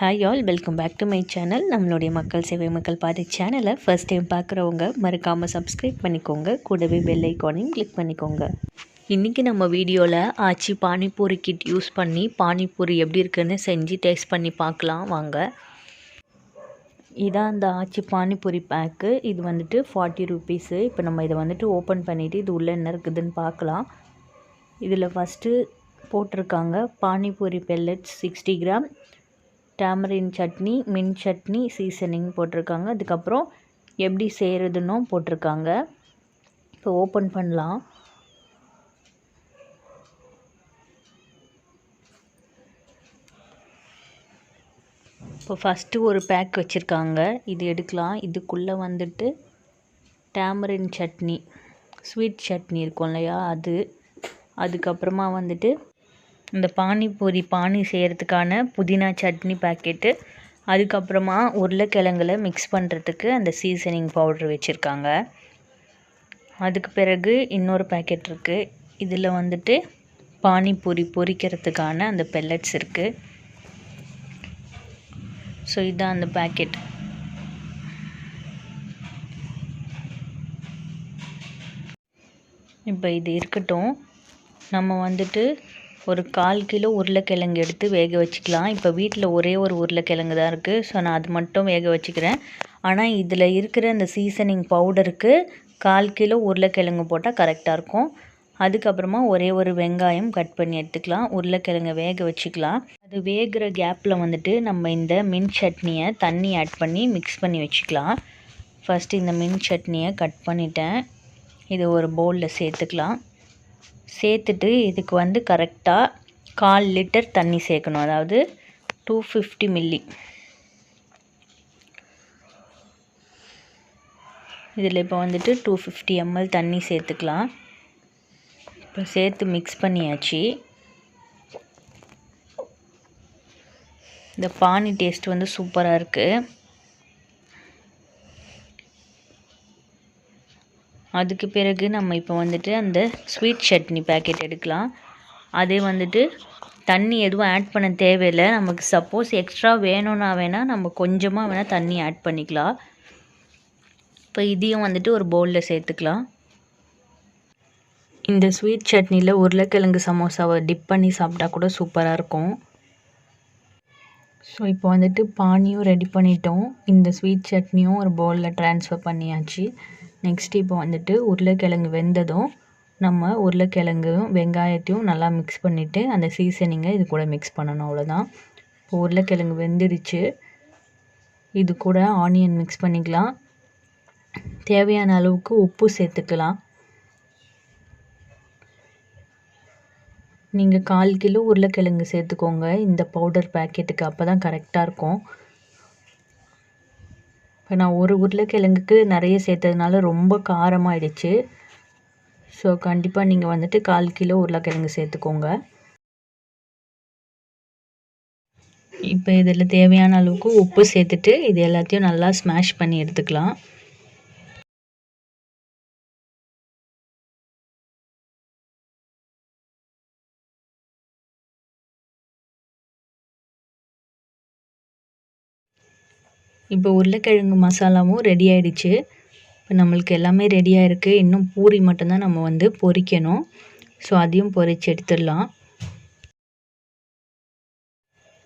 Hi all, welcome back to my channel. நம்மளுடைய மக்கள் சேவை மக்கள் பாதை சேனலை ஃபர்ஸ்ட் டைம் பார்க்குறவங்க மறக்காமல் சப்ஸ்கிரைப் பண்ணிக்கோங்க. கூடவே பெல் ஐக்கானையும் கிளிக் பண்ணிக்கோங்க. இன்றைக்கி நம்ம வீடியோவில் ஆச்சி பானிபூரி கிட் யூஸ் பண்ணி பானிபூரி எப்படி இருக்குன்னு செஞ்சு டேஸ்ட் பண்ணி பார்க்கலாம் வாங்க. இதான் அந்த ஆச்சி பானிபூரி பேக்கு. இது வந்துட்டு 40 ருபீஸு. இப்போ நம்ம இதை வந்துட்டு ஓப்பன் பண்ணிவிட்டு இது உள்ளே என்ன இருக்குதுன்னு பார்க்கலாம். இதில் ஃபஸ்ட்டு போட்டிருக்காங்க panipuri pellets 60 gram, tamarind chutney, mint chutney, seasoning போட்டிருக்காங்க. அதுக்கப்புறம் எப்படி செய்கிறதுன்னும் போட்டிருக்காங்க. இப்போ ஓப்பன் பண்ணலாம். இப்போ ஃபஸ்ட்டு ஒரு பேக் வச்சுருக்காங்க, இது எடுக்கலாம். இதுக்குள்ளே வந்துட்டு டேமரின் சட்னி, ஸ்வீட் சட்னி இருக்கும் இல்லையா, அதுக்கப்புறமா வந்துட்டு இந்த பானிபூரி பானி செய்கிறதுக்கான புதினா சட்னி பேக்கெட்டு, அதுக்கப்புறமா உருளைக்கிழங்குல மிக்ஸ் பண்ணுறதுக்கு அந்த சீசனிங் பவுட்ரு வச்சுருக்காங்க. அதுக்கு பிறகு இன்னொரு பேக்கெட் இருக்குது. இதில் வந்துட்டு பானிபூரி பொரிக்கிறதுக்கான அந்த பெல்லட்ஸ் இருக்குது. ஸோ இதுதான் அந்த பேக்கெட். இப்போ இது இருக்கட்டும். நம்ம வந்துட்டு ஒரு 1/4 கிலோ உருளைக்கிழங்கு எடுத்து வேக வச்சுக்கலாம். இப்போ வீட்டில் ஒரே ஒரு உருளைக்கிழங்கு தான் இருக்குது. ஸோ நான் அது மட்டும் வேக வச்சுக்கிறேன். ஆனால் இதில் இருக்கிற அந்த சீசனிங் பவுடருக்கு 1/4 கிலோ உருளைக்கிழங்கு போட்டால் கரெக்டாக இருக்கும். அதுக்கப்புறமா ஒரே ஒரு வெங்காயம் கட் பண்ணி எடுத்துக்கலாம். உருளைக்கிழங்கை வேக வச்சுக்கலாம். அது வேகிற கேப்பில் வந்துட்டு நம்ம இந்த மின்ட் சட்னியை தண்ணி ஆட் பண்ணி மிக்ஸ் பண்ணி வச்சுக்கலாம். ஃபஸ்ட்டு இந்த மின்ட் சட்னியை கட் பண்ணிட்டேன். இது ஒரு பவுலில் சேர்த்துக்கலாம். சேர்த்துட்டு இதுக்கு வந்து கரெக்டாக 1/4 லிட்டர் தண்ணி சேர்க்கணும். அதாவது 250 மில்லி. இதில் இப்போ வந்துட்டு 250 ml தண்ணி சேர்த்துக்கலாம். இப்போ சேர்த்து மிக்ஸ் பண்ணியாச்சு. இந்த பானி டேஸ்ட் வந்து சூப்பராக இருக்குது. அதுக்கு பிறகு நம்ம இப்போ வந்துட்டு அந்த ஸ்வீட் சட்னி பேக்கெட் எடுக்கலாம். அதே வந்துட்டு தண்ணி எதுவும் ஆட் பண்ண தேவையில்லை. நமக்கு சப்போஸ் எக்ஸ்ட்ரா வேணும்னா வேணால் நம்ம கொஞ்சமாக வேணால் தண்ணி ஆட் பண்ணிக்கலாம். இப்போ இதையும் வந்துட்டு ஒரு பவுலில் சேர்த்துக்கலாம். இந்த ஸ்வீட் சட்னியில் உருளைக்கிழங்கு சமோசாவை டிப் பண்ணி சாப்பிட்டா கூட சூப்பராக இருக்கும். ஸோ இப்போ வந்துட்டு பானியும் ரெடி பண்ணிட்டோம். இந்த ஸ்வீட் சட்னியும் ஒரு பவுலில் ட்ரான்ஸ்ஃபர் பண்ணியாச்சு. நெக்ஸ்ட் இப்போ வந்துட்டு உருளைக்கிழங்கு வெந்ததும் நம்ம உருளைக்கிழங்கும் வெங்காயத்தையும் நல்லா மிக்ஸ் பண்ணிவிட்டு அந்த சீசனிங்கை இது கூட மிக்ஸ் பண்ணணும். அவ்வளோதான். இப்போ உருளைக்கிழங்கு வெந்துடுச்சு. இது கூட ஆனியன் மிக்ஸ் பண்ணிக்கலாம். தேவையான அளவுக்கு உப்பு சேர்த்துக்கலாம். நீங்கள் 1/4 கிலோ உருளைக்கிழங்கு சேர்த்துக்கோங்க இந்த பவுடர் பேக்கெட்டுக்கு, அப்போ தான் கரெக்டாக இருக்கும். இப்போ நான் ஒரு உருளைக்கிழங்குக்கு நிறைய சேர்த்ததுனால ரொம்ப காரமாகிடுச்சு. ஸோ கண்டிப்பாக நீங்கள் வந்துட்டு 1/4 கிலோ உருளைக்கிழங்கு சேர்த்துக்கோங்க. இப்போ இதில் தேவையான அளவுக்கு உப்பு சேர்த்துட்டு இது எல்லாத்தையும் நல்லா ஸ்மாஷ் பண்ணி எடுத்துக்கலாம். இப்போ உருளைக்கிழங்கு மசாலாவும் ரெடி ஆகிடுச்சு. இப்போ நம்மளுக்கு எல்லாமே ரெடியாக இருக்குது. இன்னும் பூரி மட்டும்தான் நம்ம வந்து பொரிக்கணும். ஸோ அதையும் பொரித்து எடுத்துடலாம்.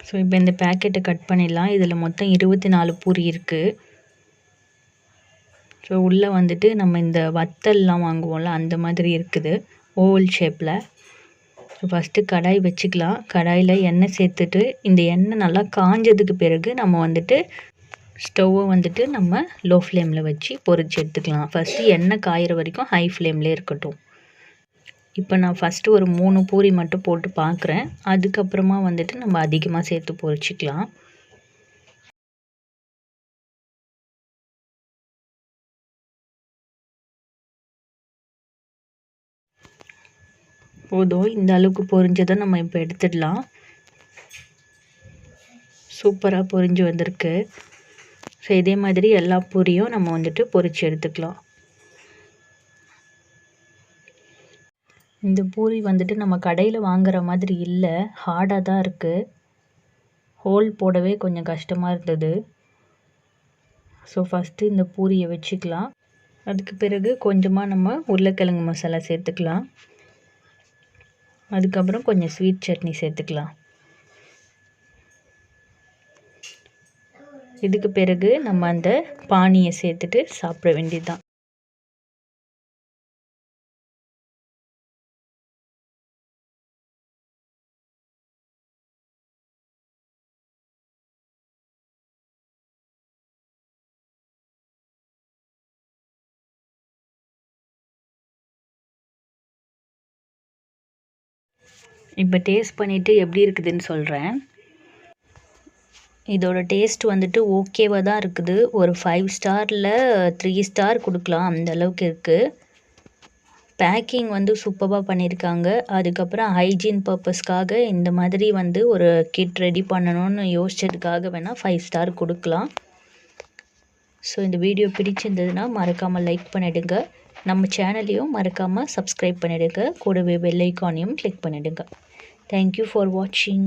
ஸோ இப்போ இந்த பேக்கெட்டை கட் பண்ணிடலாம். இதில் மொத்தம் 24 பூரி இருக்குது. ஸோ உள்ளே வந்துட்டு நம்ம இந்த வத்தல்லாம் வாங்குவோம்ல அந்த மாதிரி இருக்குது, ஓவல் ஷேப்பில். ஸோ ஃபஸ்ட்டு கடாய் வச்சுக்கலாம். கடாயில் எண்ணெய் சேர்த்துட்டு இந்த எண்ணெய் நல்லா காஞ்சதுக்கு பிறகு நம்ம வந்துட்டு ஸ்டவ்வை வந்துட்டு நம்ம லோ ஃப்ளேமில் வச்சு பொரிச்சு எடுத்துக்கலாம். ஃபஸ்ட்டு எண்ணெய் காயிற வரைக்கும் ஹை ஃப்ளேம்லேயே இருக்கட்டும். இப்போ நான் ஃபஸ்ட்டு ஒரு 3 பூரி மட்டும் போட்டு பார்க்குறேன். அதுக்கப்புறமா வந்துட்டு நம்ம அதிகமாக சேர்த்து பொரிச்சிக்கலாம். போதும், இந்த அளவுக்கு பொரிஞ்சதை நம்ம இப்போ எடுத்துடலாம். சூப்பராக பொரிஞ்சு வந்திருக்கு. ஸோ இதே மாதிரி எல்லா பூரியும் நம்ம வந்துட்டு பொரிச்சு எடுத்துக்கலாம். இந்த பூரி வந்துட்டு நம்ம கடையில் வாங்குற மாதிரி இல்லை, ஹார்டாக தான் இருக்குது. ஹோல் போடவே கொஞ்சம் கஷ்டமாக இருந்தது. ஸோ ஃபஸ்ட்டு இந்த பூரியை வச்சுக்கலாம். அதுக்கு பிறகு கொஞ்சமாக நம்ம உருளைக்கிழங்கு மசாலா சேர்த்துக்கலாம். அதுக்கப்புறம் கொஞ்சம் ஸ்வீட் சட்னி சேர்த்துக்கலாம். இதுக்கு பிறகு நம்ம அந்த பானியை சேர்த்துட்டு சாப்பிட வேண்டியதுதான். இப்போ டேஸ்ட் பண்ணிவிட்டு எப்படி இருக்குதுன்னு சொல்கிறேன். இதோட டேஸ்ட் வந்துட்டு ஓகேவாக தான் இருக்குது. ஒரு 5 ஸ்டாரில் 3 ஸ்டார் கொடுக்கலாம், அந்த அளவுக்கு இருக்குது. பேக்கிங் வந்து சூப்பராக பண்ணியிருக்காங்க. அதுக்கப்புறம் ஹைஜீன் பர்பஸ்க்காக இந்த மாதிரி வந்து ஒரு கிட் ரெடி பண்ணணும்னு யோசிச்சதுக்காக வேணால் 5 ஸ்டார் கொடுக்கலாம். ஸோ இந்த வீடியோ பிடிச்சிருந்ததுன்னா மறக்காமல் லைக் பண்ணிவிடுங்க. நம்ம சேனலையும் மறக்காமல் சப்ஸ்கிரைப் பண்ணிவிடுங்க. கூடவே பெல் ஐக்கானையும் கிளிக் பண்ணிவிடுங்க. தேங்க்யூ ஃபார் வாட்சிங்.